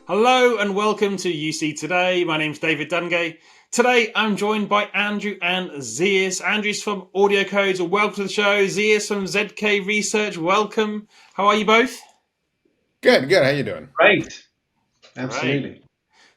Hello and welcome to UC Today. My name's David Dungay. Today I'm joined by Andrew and Zeus. Andrew's from AudioCodes, welcome to the show. Zeus from ZK Research, welcome. How are you both? Good. How you doing? Great. Great. Absolutely.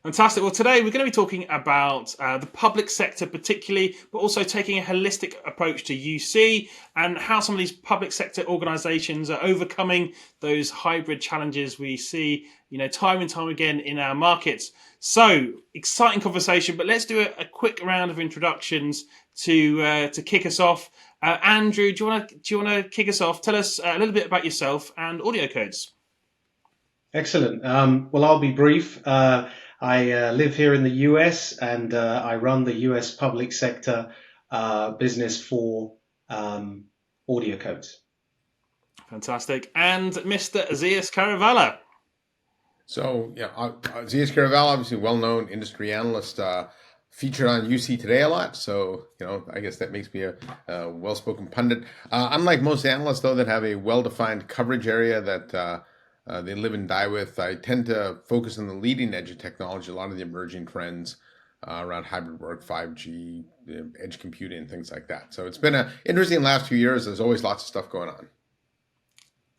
Fantastic. Well, today we're going to be talking about the public sector particularly, but also taking a holistic approach to UC and how some of these public sector organisations are overcoming those hybrid challenges we see, time and time again in our markets. So, exciting conversation, but let's do a quick round of introductions to kick us off. Andrew, do you want to kick us off? Tell us a little bit about yourself and AudioCodes. Excellent. Well, I'll be brief. I live here in the US and I run the US public sector business for AudioCodes. Fantastic. And Mr. Zeus Kerravala. So, Zeus Kerravala, obviously well-known industry analyst, featured on UC Today a lot. So, I guess that makes me a well-spoken pundit. Unlike most analysts, though, that have a well-defined coverage area that they live and die with, I tend to focus on the leading edge of technology, a lot of the emerging trends around hybrid work, 5G, edge computing, things like that. So it's been an interesting last few years. There's always lots of stuff going on.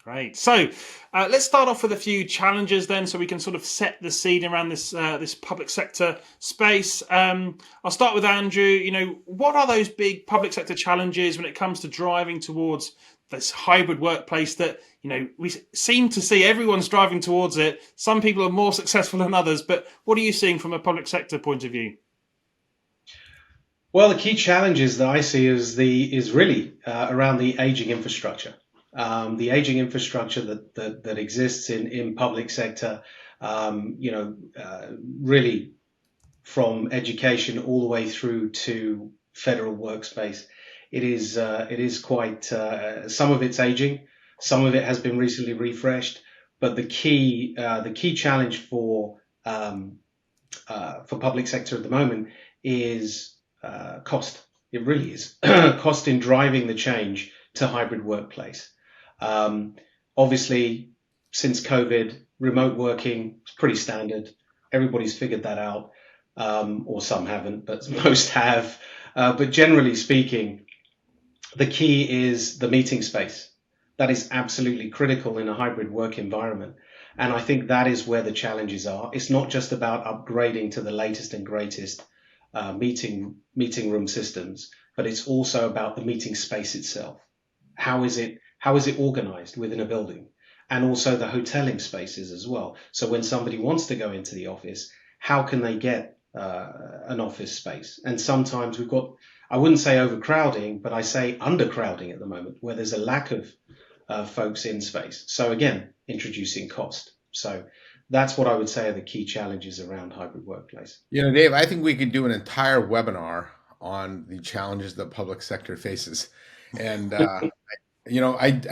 Great. So let's start off with a few challenges then, so we can sort of set the scene around this public sector space. I'll start with Andrew. What are those big public sector challenges when it comes to driving towards this hybrid workplace that we seem to see everyone's driving towards it? Some people are more successful than others, but what are you seeing from a public sector point of view? Well, the key challenges that I see is really around the aging infrastructure. The aging infrastructure that exists in public sector, really from education all the way through to federal workspace. It is quite, some of it's aging, some of it has been recently refreshed, but the key challenge for public sector at the moment is cost. It really is cost in driving the change to hybrid workplace. Obviously, since COVID, remote working is pretty standard. Everybody's figured that out, or some haven't, but most have. But generally speaking, the key is the meeting space. That is absolutely critical in a hybrid work environment. And I think that is where the challenges are. It's not just about upgrading to the latest and greatest meeting room systems, but it's also about the meeting space itself. How is it organized within a building? And also the hoteling spaces as well. So when somebody wants to go into the office, how can they get an office space? And sometimes we've got, I wouldn't say overcrowding, but I say undercrowding at the moment, where there's a lack of folks in space. So again, introducing cost. So that's what I would say are the key challenges around hybrid workplace. Dave, I think we could do an entire webinar on the challenges the public sector faces. And, I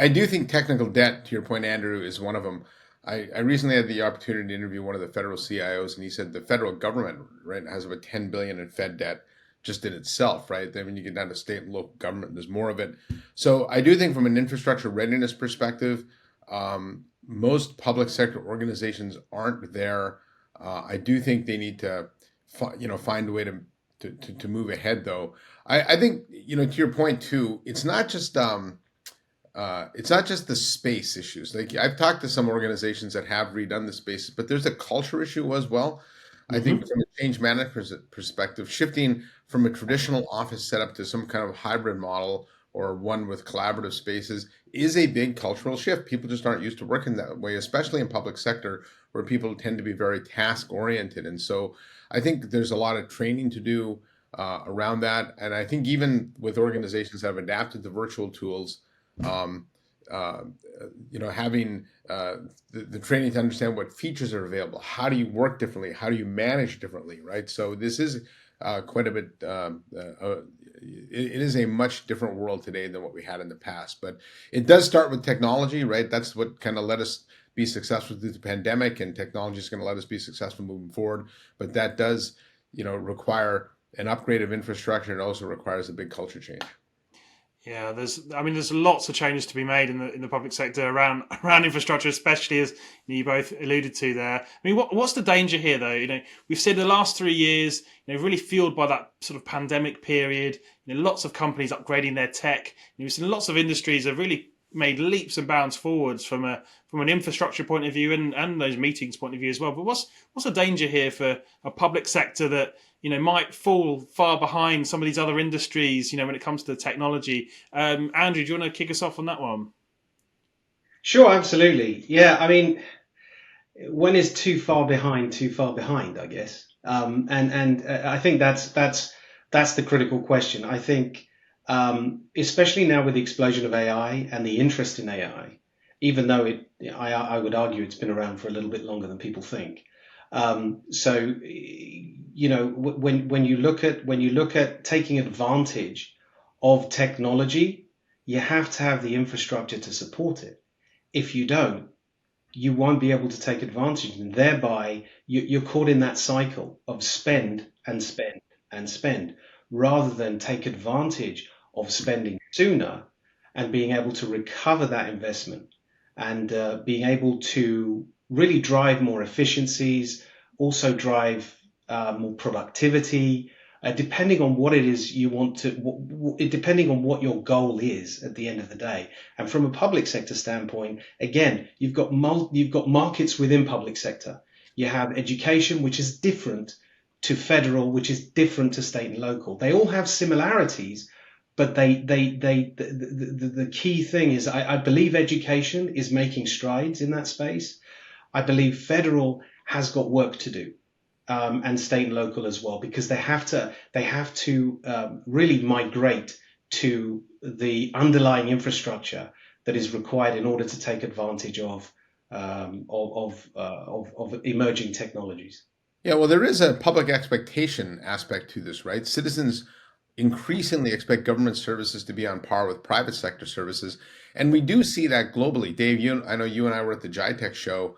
do think technical debt, to your point, Andrew, is one of them. I recently had the opportunity to interview one of the federal CIOs, and he said the federal government, right, has about 10 billion in Fed debt just in itself, right? Then when you get down to state and local government, there's more of it. So I do think from an infrastructure readiness perspective, most public sector organizations aren't there. I do think they need to, find a way to move ahead, though. I think, to your point too, it's not just the space issues. Like I've talked to some organizations that have redone the spaces, but there's a culture issue as well. I think from a change management perspective, shifting from a traditional office setup to some kind of hybrid model or one with collaborative spaces is a big cultural shift. People just aren't used to working that way, especially in public sector where people tend to be very task oriented. And so I think there's a lot of training to do around that. And I think even with organizations that have adapted to virtual tools, having the training to understand what features are available, how do you work differently, how do you manage differently, right? So this is quite a bit, it is a much different world today than what we had in the past, but it does start with technology, right? That's what kind of let us be successful through the pandemic, and technology is going to let us be successful moving forward. But that does, require an upgrade of infrastructure. It also requires a big culture change. Yeah, there's lots of changes to be made in the public sector around infrastructure, especially as you both alluded to there. I mean, what's the danger here, though? We've seen the last 3 years, really fueled by that sort of pandemic period. Lots of companies upgrading their tech. We've seen lots of industries have really made leaps and bounds forwards from an infrastructure point of view and those meetings point of view as well. But what's the danger here for a public sector that might fall far behind some of these other industries, when it comes to technology? Andrew, do you want to kick us off on that one? Sure, absolutely. Yeah, I mean, when is too far behind, I guess. And I think that's the critical question. I think, especially now with the explosion of AI and the interest in AI, even though I would argue it's been around for a little bit longer than people think. So, when you look at taking advantage of technology, you have to have the infrastructure to support it. If you don't, you won't be able to take advantage, and thereby you're caught in that cycle of spend and spend and spend, rather than take advantage of spending sooner and being able to recover that investment and being able to really drive more efficiencies, also drive more productivity, depending on what it is you want to, depending on what your goal is at the end of the day. And from a public sector standpoint, again, you've got markets within public sector. You have education, which is different to federal, which is different to state and local. They all have similarities, but the key thing is I believe education is making strides in that space. I believe federal has got work to do. And state and local as well, because they have to really migrate to the underlying infrastructure that is required in order to take advantage of emerging technologies. Yeah, well, there is a public expectation aspect to this, right? Citizens increasingly expect government services to be on par with private sector services, and we do see that globally. Dave, I know you and I were at the GITEX show,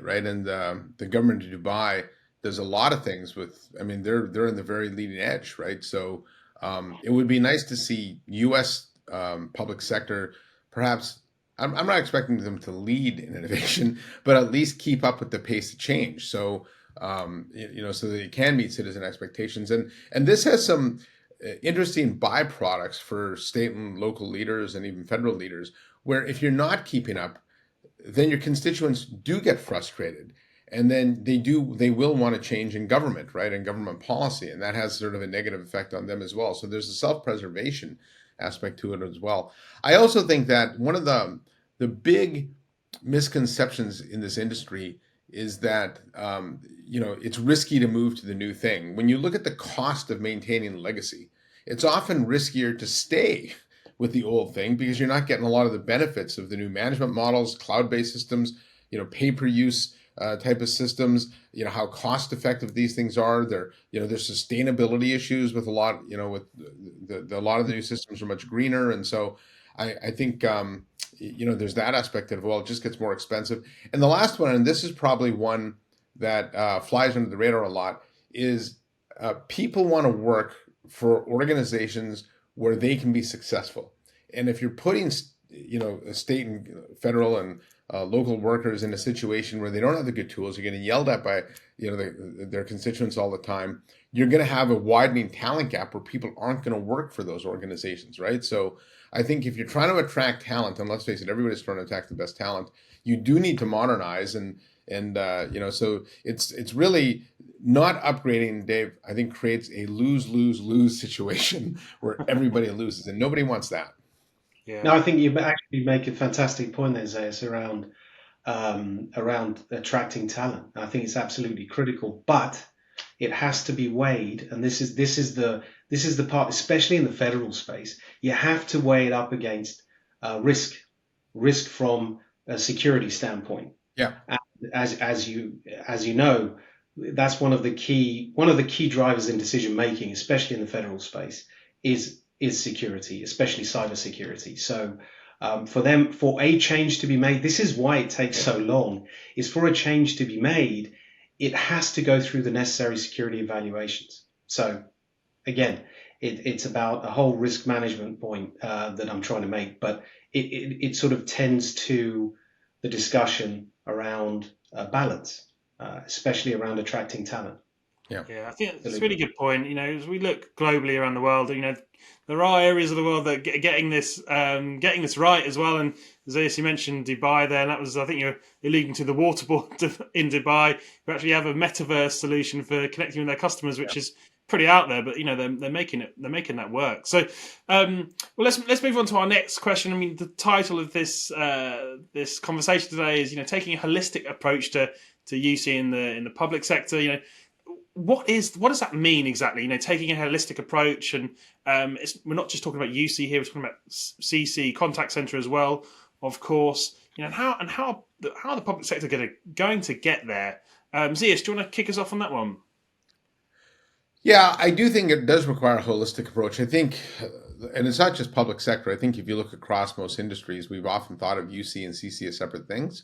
right? And the government of Dubai does a lot of things with, I mean, they're in the very leading edge, right? So it would be nice to see U.S. Public sector, perhaps, I'm not expecting them to lead in innovation, but at least keep up with the pace of change. So, so that it can meet citizen expectations. And this has some interesting byproducts for state and local leaders and even federal leaders, where if you're not keeping up, then your constituents do get frustrated. And then they will want to change in government, right? And government policy. And that has sort of a negative effect on them as well. So there's a self-preservation aspect to it as well. I also think that one of the big misconceptions in this industry is that, it's risky to move to the new thing. When you look at the cost of maintaining legacy, it's often riskier to stay with the old thing because you're not getting a lot of the benefits of the new management models, cloud-based systems, pay-per-use type of systems, how cost effective these things are. There's sustainability issues with a lot, with a lot of the new systems are much greener. And so I think, there's that aspect of, well, it just gets more expensive. And the last one, and this is probably one that flies under the radar a lot, is people want to work for organizations where they can be successful. And if you're putting, state and federal and local workers in a situation where they don't have the good tools, you're getting yelled at by their constituents all the time, you're going to have a widening talent gap where people aren't going to work for those organizations, right? So I think if you're trying to attract talent, and let's face it, everybody's trying to attract the best talent, you do need to modernize, and so it's really not upgrading, Dave, I think creates a lose situation where everybody loses, and nobody wants that. Yeah. No, I think you actually make a fantastic point there, Zeus, around attracting talent. I think it's absolutely critical, but it has to be weighed, and this is the part, especially in the federal space. You have to weigh it up against risk from a security standpoint. Yeah. And as you know, that's one of the key drivers in decision making, especially in the federal space, is security, especially cybersecurity. So for a change to be made, this is why it takes so long, is for a change to be made, it has to go through the necessary security evaluations. So again, It's about a whole risk management point that I'm trying to make, but it sort of tends to the discussion around balance, especially around attracting talent. Yeah, I think it's a really Absolutely. good point. As we look globally around the world, there are areas of the world that are getting this right as well. And Zeus, you mentioned Dubai there, and that was, I think, you're alluding to the waterboard in Dubai, who actually have a metaverse solution for connecting with their customers, which is pretty out there. But they're making that work. So, well, let's move on to our next question. I mean, the title of this conversation today is taking a holistic approach to UC in the public sector. What does that mean exactly? Taking a holistic approach, and we're not just talking about UC here; we're talking about CC, contact center as well, of course. How the public sector going to get there? Zeus, do you want to kick us off on that one? Yeah, I do think it does require a holistic approach. I think, and it's not just public sector. I think if you look across most industries, we've often thought of UC and CC as separate things.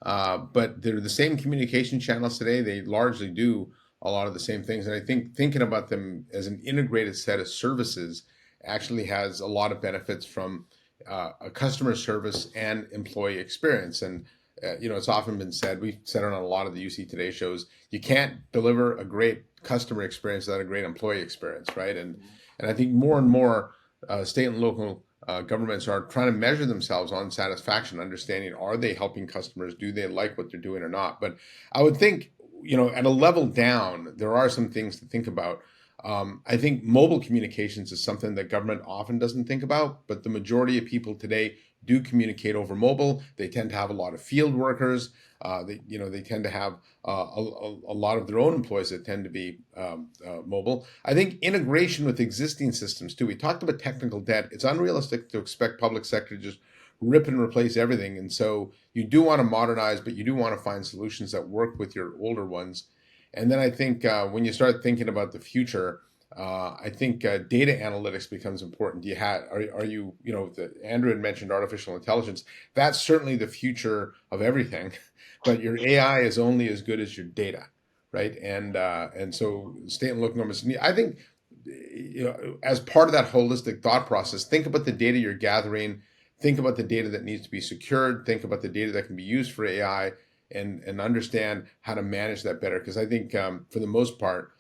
But they're the same communication channels today. They largely do a lot of the same things. And I think thinking about them as an integrated set of services actually has a lot of benefits from a customer service and employee experience. And it's often been said, we've said it on a lot of the UC Today shows, you can't deliver a great customer experience without a great employee experience, right? And I think more and more state and local governments are trying to measure themselves on satisfaction, understanding, are they helping customers? Do they like what they're doing or not? But I would think, at a level down, there are some things to think about. I think mobile communications is something that government often doesn't think about, but the majority of people today do communicate over mobile. They tend to have a lot of field workers. They tend to have a lot of their own employees that tend to be mobile. I think integration with existing systems too. We talked about technical debt. It's unrealistic to expect public sector to just rip and replace everything. And so you do want to modernize, but you do want to find solutions that work with your older ones. And then I think when you start thinking about the future, I think data analytics becomes important. Andrew had mentioned artificial intelligence. That's certainly the future of everything, but your AI is only as good as your data, right? And so state and local governments, I think, as part of that holistic thought process, think about the data you're gathering, think about the data that needs to be secured, think about the data that can be used for AI, and understand how to manage that better. Because I think for the most part,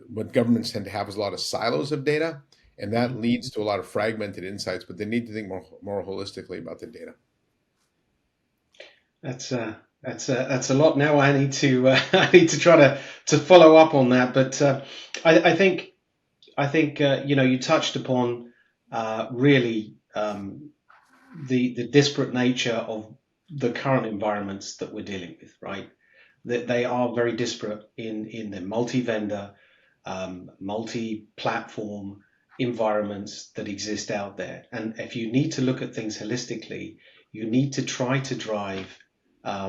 what governments tend to have is a lot of silos of data, and that leads to a lot of fragmented insights, but they need to think more holistically about the data. That's a lot. Now I need to try to follow up on that. But I think you touched upon really the disparate nature of the current environments that we're dealing with, right? That they are very disparate in the multi-vendor, multi-platform environments that exist out there. And if you need to look at things holistically, you need to try to drive a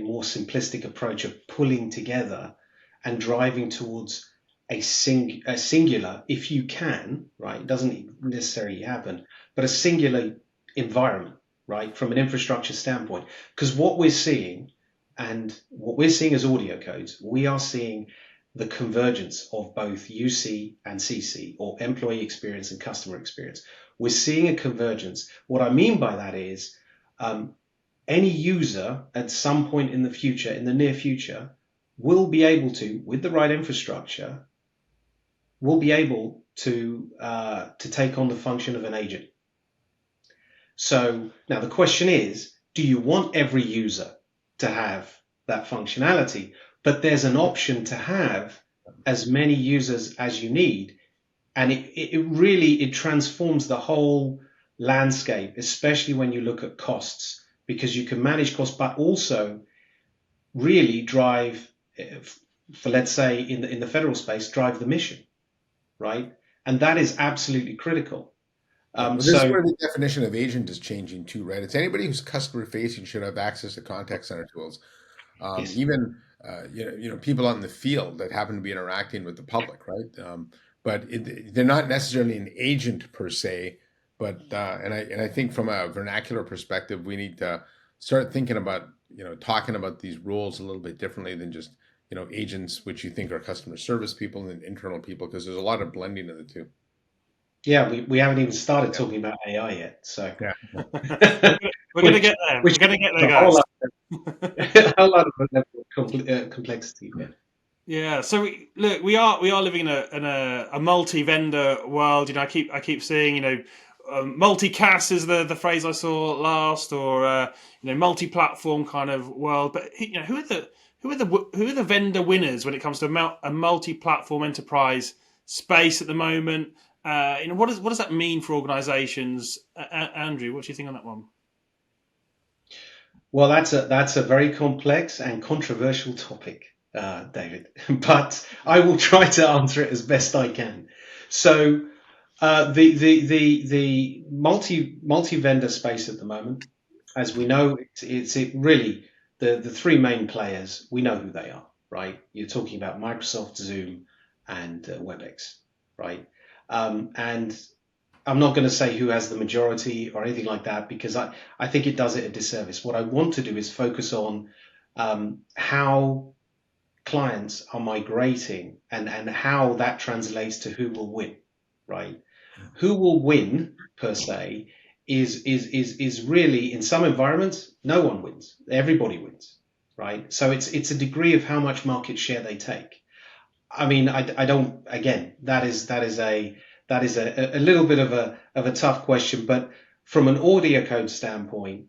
more simplistic approach of pulling together and driving towards a singular, if you can, right? It doesn't necessarily happen, but a singular environment, right? From an infrastructure standpoint, because what we're seeing as AudioCodes, we are seeing the convergence of both UC and CC, or employee experience and customer experience. We're seeing a convergence. What I mean by that is any user at some point in the future, in the near future, will be able to, with the right infrastructure, will be able to take on the function of an agent. So now the question is, do you want every user to have that functionality? But there's an option to have as many users as you need. And it really transforms the whole landscape, especially when you look at costs, because you can manage costs, but also really drive, for let's say in the federal space, drive the mission, right? And that is absolutely critical. This is where the definition of agent is changing too, right? It's anybody who's customer facing should have access to contact center tools. Yes. Even people out in the field that happen to be interacting with the public, right? But they're not necessarily an agent per se. But and I think from a vernacular perspective, we need to start thinking about talking about these roles a little bit differently than just agents which you think are customer service people and internal people, because there's a lot of blending of the two. Yeah, we haven't even started talking about AI yet, so Yeah. We're going to get there. We're going to get there, a whole guys. lot, a lot of level of complexity. Yeah. Yeah, so we are living in a multi-vendor world. I keep seeing multicast is the phrase I saw last, or multi-platform kind of world. But who are the vendor winners when it comes to a multi-platform enterprise space at the moment? What does that mean for organisations? Andrew, what do you think on that one? Well, that's a very complex and controversial topic, David. But I will try to answer it as best I can. So, the multi vendor space at the moment, as we know, it's really the three main players. We know who they are, right? You're talking about Microsoft, Zoom, and Webex, right? And I'm not going to say who has the majority or anything like that, because I think it does it a disservice. What I want to do is focus on how clients are migrating and how that translates to who will win, right? Who will win per se is really, in some environments, no one wins. Everybody wins, right? So it's a degree of how much market share they take. I mean, I don't. Again, that is a little bit of a tough question, but from an audio code standpoint,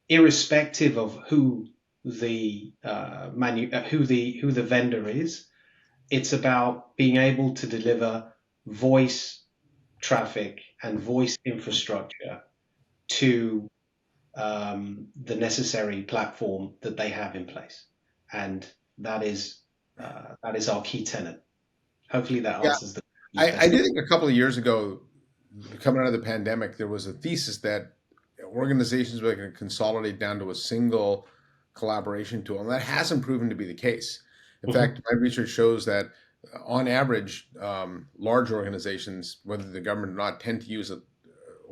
irrespective of who the who the vendor is, it's about being able to deliver voice traffic and voice infrastructure to the necessary platform that they have in place, and that is our key tenet. Hopefully, that Yeah, answers the I question. do think a couple of years ago, coming out of the pandemic, there was a thesis that organizations were going to consolidate down to a single collaboration tool, and that hasn't proven to be the case. In fact, my research shows that on average, large organizations, whether the government or not, tend to use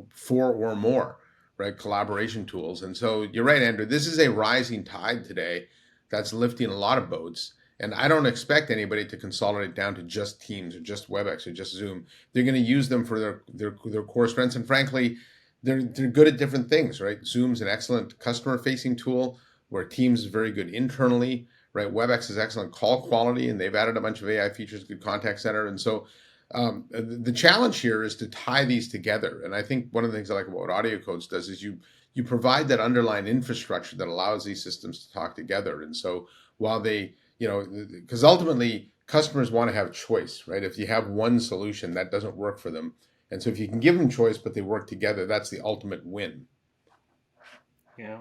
four or more, right, collaboration tools. And so you're right, Andrew, this is a rising tide today that's lifting a lot of boats. And I don't expect anybody to consolidate down to just Teams or just Webex or just Zoom. They're going to use them for their core strengths. And frankly, they're good at different things, right? Zoom's an excellent customer-facing tool, where Teams is very good internally, right? Webex is excellent call quality, and they've added a bunch of AI features, good contact center. And so the challenge here is to tie these together. And I think one of the things I like about what AudioCodes does is you provide that underlying infrastructure that allows these systems to talk together. And so while they, because ultimately customers want to have choice, right? If you have one solution, that doesn't work for them. And so if you can give them choice, but they work together, that's the ultimate win. Yeah.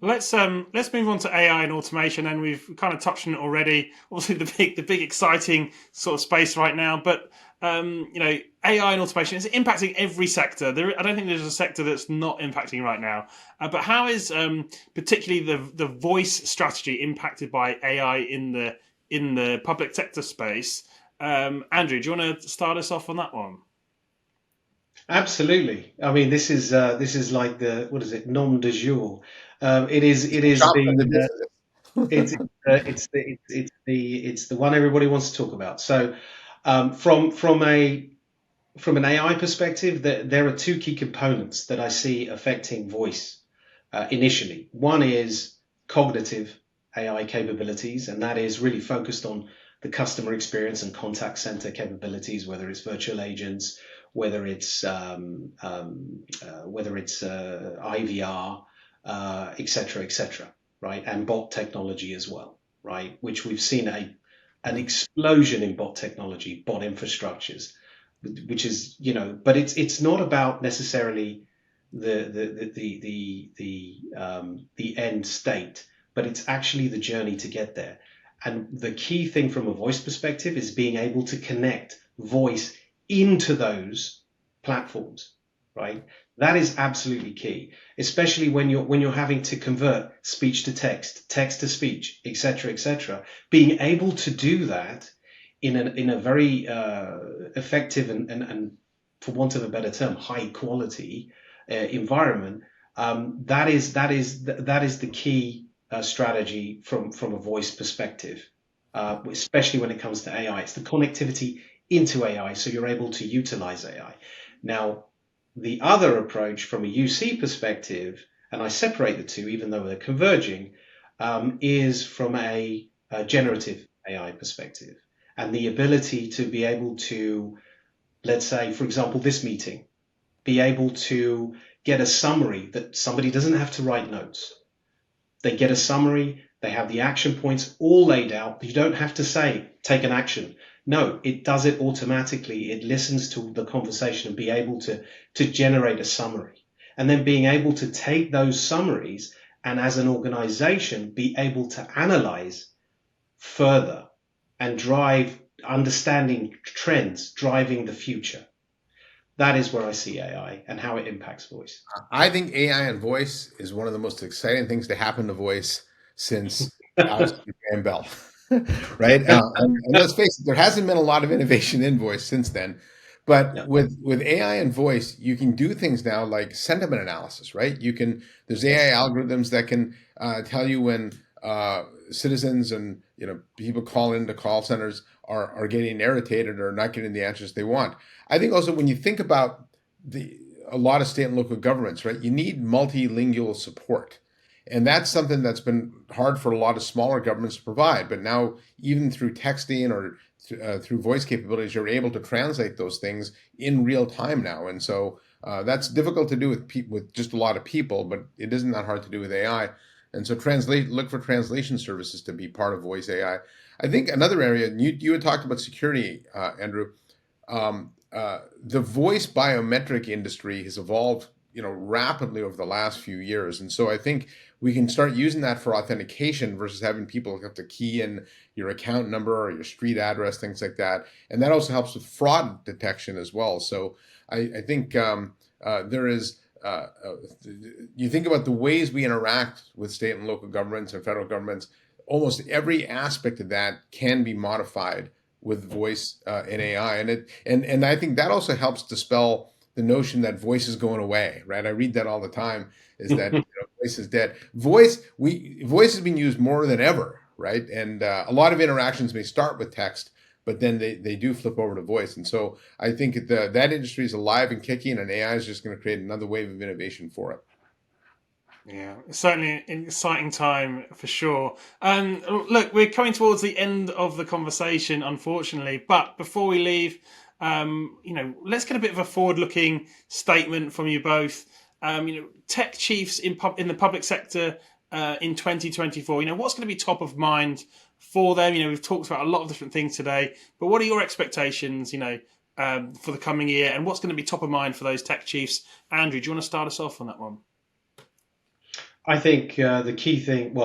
Let's move on to AI and automation, and we've kind of touched on it already. Obviously, the big exciting sort of space right now. But AI and automation is impacting every sector. I don't think there's a sector that's not impacting right now. But how is particularly the voice strategy impacted by AI in the public sector space? Andrew, do you want to start us off on that one? Absolutely. I mean, this is like the, what is it, nom de jour. It is the it's the one everybody wants to talk about. So from an AI perspective, there are two key components that I see affecting voice initially. One is cognitive AI capabilities, and that is really focused on the customer experience and contact center capabilities, whether it's virtual agents, whether it's IVR, et cetera, right? And bot technology as well, right? Which we've seen an explosion in bot technology, bot infrastructures, which is, but it's not about necessarily the end state, but it's actually the journey to get there. And the key thing from a voice perspective is being able to connect voice into those platforms, right? That is absolutely key, especially when you're having to convert speech to text to speech, et cetera. Being able to do that in a very effective and, for want of a better term, high quality environment. That is the key strategy from a voice perspective. especially when it comes to AI. It's the connectivity into AI, so you're able to utilize AI. Now, the other approach from a UC perspective, and I separate the two even though they're converging, is from a generative AI perspective, and the ability to be able to, let's say, for example, this meeting, be able to get a summary that somebody doesn't have to write notes. They get a summary, they have the action points all laid out. You don't have to say, take an action. No, it does it automatically. It listens to the conversation and be able to generate a summary. And then being able to take those summaries and as an organization be able to analyze further and drive understanding trends, driving the future. That is where I see AI and how it impacts voice. I think AI and voice is one of the most exciting things to happen to voice since Alexander Graham Bell, right? And let's face it, there hasn't been a lot of innovation in voice since then. But Yeah. with AI and voice, you can do things now like sentiment analysis, right? There's AI algorithms that can tell you when citizens and people call into call centers are getting irritated or not getting the answers they want. I think also when you think about a lot of state and local governments, right, you need multilingual support. And that's something that's been hard for a lot of smaller governments to provide. But now, even through texting or through voice capabilities, you're able to translate those things in real time now. And so that's difficult to do with just a lot of people, but it isn't that hard to do with AI. And so look for translation services to be part of voice AI. I think another area, and you had talked about security, Andrew. The voice biometric industry has evolved, rapidly over the last few years, and so I think we can start using that for authentication versus having people have to key in your account number or your street address, things like that, and that also helps with fraud detection as well. So I think there is. You think about the ways we interact with state and local governments and federal governments. Almost every aspect of that can be modified with voice and AI, and I think that also helps dispel the notion that voice is going away. Right? I read that all the time. Is that voice is dead? Voice is being used more than ever, right? And a lot of interactions may start with text, but then they do flip over to voice. And so I think that industry is alive and kicking, and AI is just going to create another wave of innovation for it. Yeah, it's certainly an exciting time for sure. Look, we're coming towards the end of the conversation, unfortunately. But before we leave, let's get a bit of a forward-looking statement from you both. Tech chiefs in the public sector in 2024. What's going to be top of mind for them? We've talked about a lot of different things today, but what are your expectations? For the coming year, and what's going to be top of mind for those tech chiefs? Andrew, do you want to start us off on that one? I think the key thing,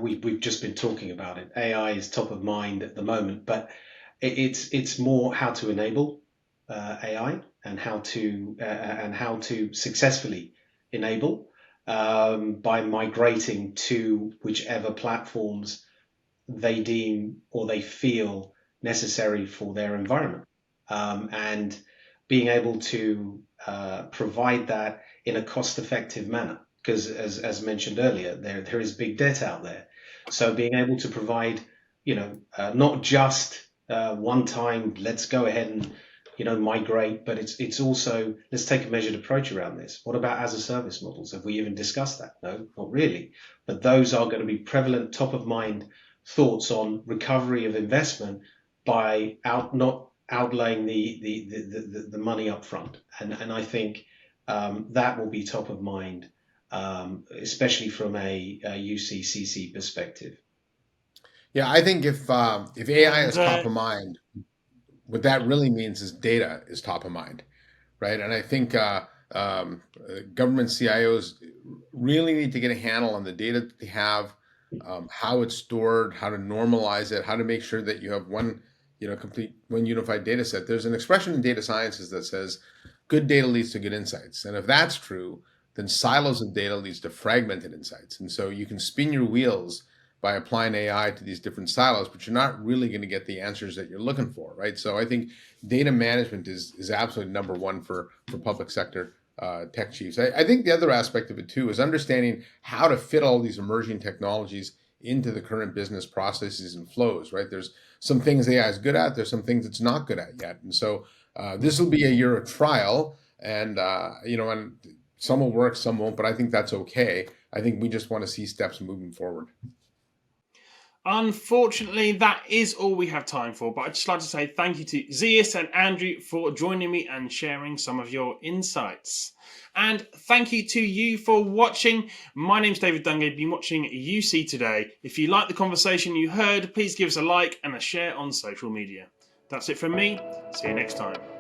we've just been talking about it. AI is top of mind at the moment, but it's more how to enable AI and how to successfully enable by migrating to whichever platforms they deem or they feel necessary for their environment, and being able to provide that in a cost-effective manner. Because as mentioned earlier, there is big debt out there. So being able to provide, not just one time, let's go ahead and, migrate, but it's also, let's take a measured approach around this. What about as a service models? Have we even discussed that? No, not really. But those are going to be prevalent, top of mind thoughts on recovery of investment by not outlaying the money up front. And I think that will be top of mind. Especially from a UCCC perspective. Yeah, I think if AI is top of mind, what that really means is data is top of mind, right? And I think government CIOs really need to get a handle on the data that they have, how it's stored, how to normalize it, how to make sure that you have one unified data set. There's an expression in data sciences that says, good data leads to good insights. And if that's true, then silos of data leads to fragmented insights. And so you can spin your wheels by applying AI to these different silos, but you're not really going to get the answers that you're looking for, right? So I think data management is absolutely number one for public sector tech chiefs. I think the other aspect of it too is understanding how to fit all these emerging technologies into the current business processes and flows, right? There's some things AI is good at, there's some things it's not good at yet. And so this will be a year of trial, and and some will work, some won't, but I think that's okay. I think we just want to see steps moving forward. Unfortunately, that is all we have time for, but I'd just like to say thank you to Zeus and Andrew for joining me and sharing some of your insights. And thank you to you for watching. My name's David Dungay. You've been watching UC Today. If you like the conversation you heard, please give us a like and a share on social media. That's it from me. See you next time.